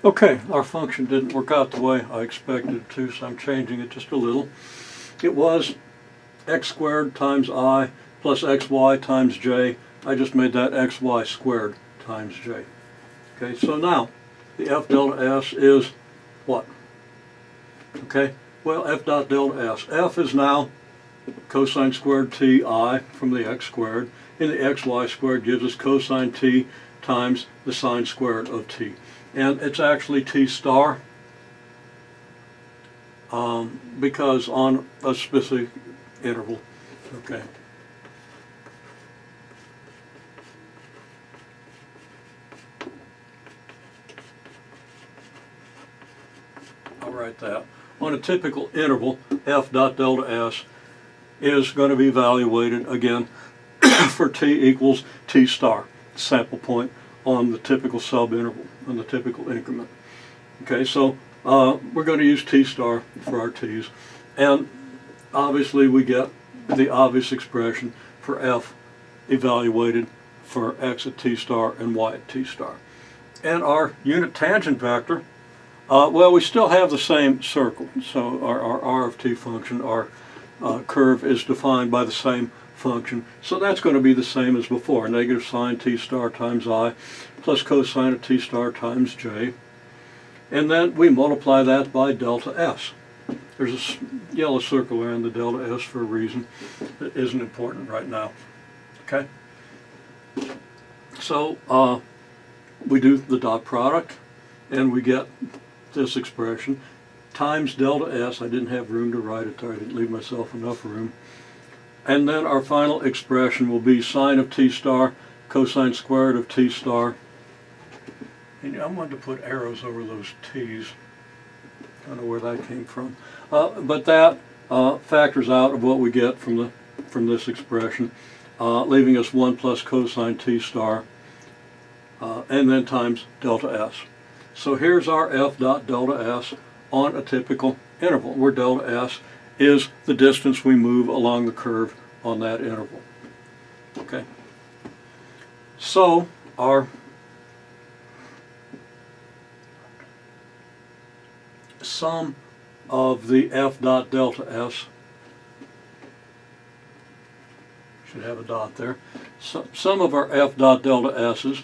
Okay, our function didn't work out the way I expected it to, so I'm changing it just a little. It was x squared times I plus xy times j. I just made that xy squared times j. Okay, so now the f delta s is what? Okay, well, f dot delta s. F is now cosine squared t I from the x squared, and the xy squared gives us cosine t times the sine squared of t. And it's actually t star because on a specific interval. Okay. I'll write that. On a typical interval, f dot delta s is going to be evaluated again for t equals t star, sample point on the typical subinterval, on the typical increment. Okay, so we're going to use t star for our t's, and obviously we get the obvious expression for f evaluated for x at t star and y at t star. And our unit tangent vector, well, we still have the same circle, so our r of t function, our curve is defined by the same function, so that's going to be the same as before, negative sine t star times I plus cosine of t star times j, and then we multiply that by delta s. There's a yellow circle around the delta s for a reason that isn't important right now. Okay, so we do the dot product and we get this expression times delta s. I didn't have room to write it there, I didn't leave myself enough room. And then our final expression will be sine of t star cosine squared of t star. And I wanted to put arrows over those t's. I don't know where that came from. But that factors out of what we get from this expression, leaving us 1 plus cosine t star, and then times delta s. So here's our f dot delta s on a typical interval, where delta s is the distance we move along the curve on that interval. Okay. So our sum of the f dot delta s, should have a dot there, so sum of our f dot delta s's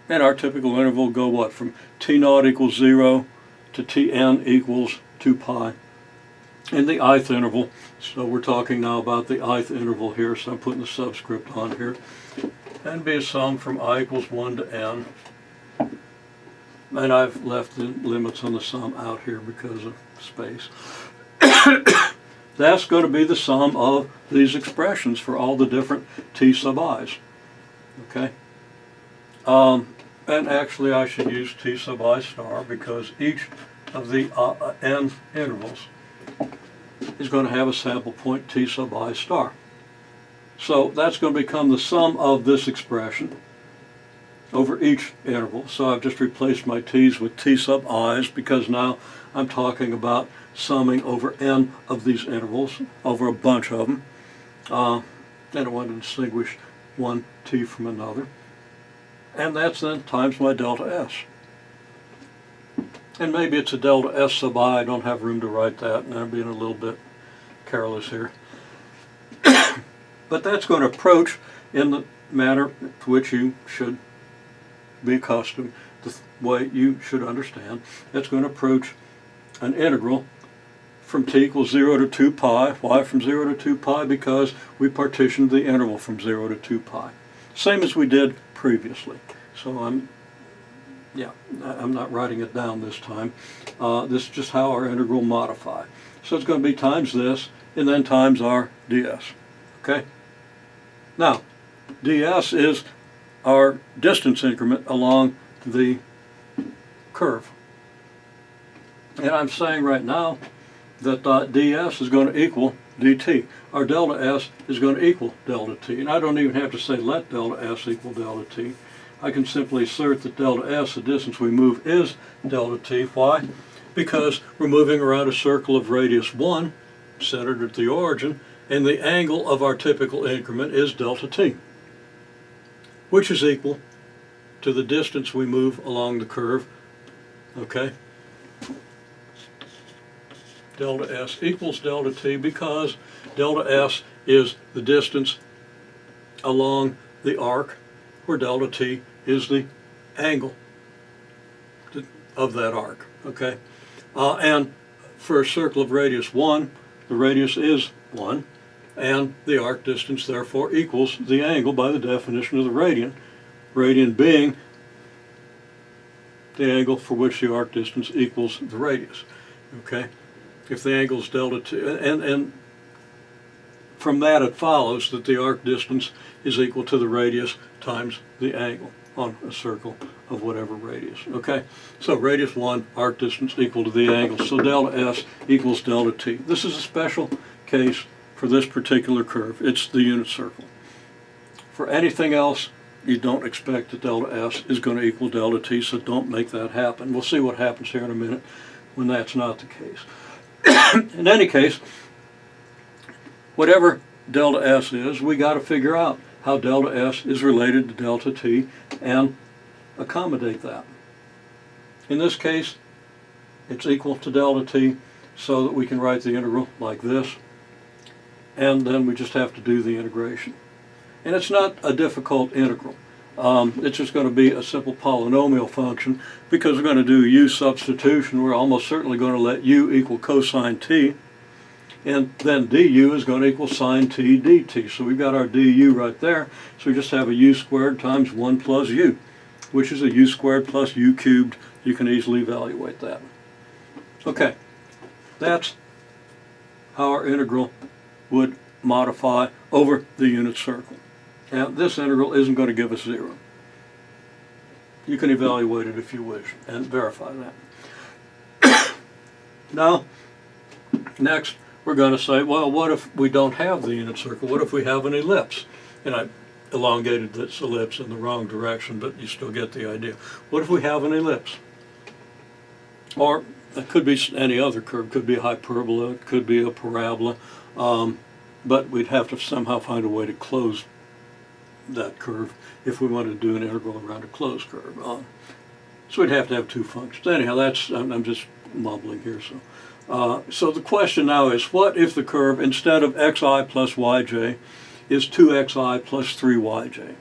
in our typical interval go what? From t naught equals 0 to tn equals 2 pi in the ith interval. So we're talking now about the ith interval here, so I'm putting the subscript on here. And be a sum from I equals 1 to n. And I've left the limits on the sum out here because of space. That's going to be the sum of these expressions for all the different t sub i's. Okay? And actually I should use t sub I star because each of the n intervals is going to have a sample point t sub I star. So that's going to become the sum of this expression over each interval. So I've just replaced my t's with t sub i's because now I'm talking about summing over n of these intervals, over a bunch of them. And I want to distinguish one t from another. And that's then times my delta s. And maybe it's a delta s sub I. I don't have room to write that, and I'm being a little bit careless here. But that's going to approach in the manner to which you should be accustomed, the way you should understand. It's going to approach an integral from t equals 0 to 2 pi. Why from 0 to 2 pi? Because we partitioned the interval from 0 to 2 pi. Same as we did previously. So I'm not writing it down this time. This is just how our integral modify. So it's going to be times this, and then times our ds. Okay? Now, ds is our distance increment along the curve. And I'm saying right now that ds is going to equal dt. Our delta s is going to equal delta t. And I don't even have to say let delta s equal delta t. I can simply assert that delta s, the distance we move, is delta t. Why? Because we're moving around a circle of radius 1, centered at the origin, and the angle of our typical increment is delta t, which is equal to the distance we move along the curve Okay? Delta S equals delta t because delta S is the distance along the arc, where delta t is the angle of that arc. Okay? And for a circle of radius 1, the radius is 1, and the arc distance therefore equals the angle by the definition of the radian, radian being the angle for which the arc distance equals the radius. Okay? If the angle is delta t, and from that it follows that the arc distance is equal to the radius times the angle on a circle of whatever radius. Okay, so radius 1, arc distance equal to the angle. So delta S equals delta t. This is a special case for this particular curve. It's the unit circle. For anything else, you don't expect that delta S is going to equal delta t, so don't make that happen. We'll see what happens here in a minute when that's not the case. In any case, whatever delta S is, we got to figure out how delta S is related to delta t and accommodate that. In this case, it's equal to delta t, so that we can write the integral like this, and then we just have to do the integration. And it's not a difficult integral. It's just going to be a simple polynomial function, because we're going to do u substitution. We're almost certainly going to let u equal cosine t, and then du is going to equal sine t dt. So we've got our du right there, so we just have a u squared times 1 plus u, which is a u squared plus u cubed. You can easily evaluate that. Okay, that's how our integral would modify over the unit circle. Now, this integral isn't going to give us 0. You can evaluate it if you wish and verify that. Now, next we're going to say, well, what if we don't have the unit circle? What if we have an ellipse? And I elongated this ellipse in the wrong direction, but you still get the idea. What if we have an ellipse? Or it could be any other curve. It could be a hyperbola, it could be a parabola, but we'd have to somehow find a way to close that curve if we wanted to do an integral around a closed curve. So we'd have to have two functions. Anyhow, I'm just mumbling here. So the question now is, what if the curve, instead of xi plus yj, is 2xi plus 3yj?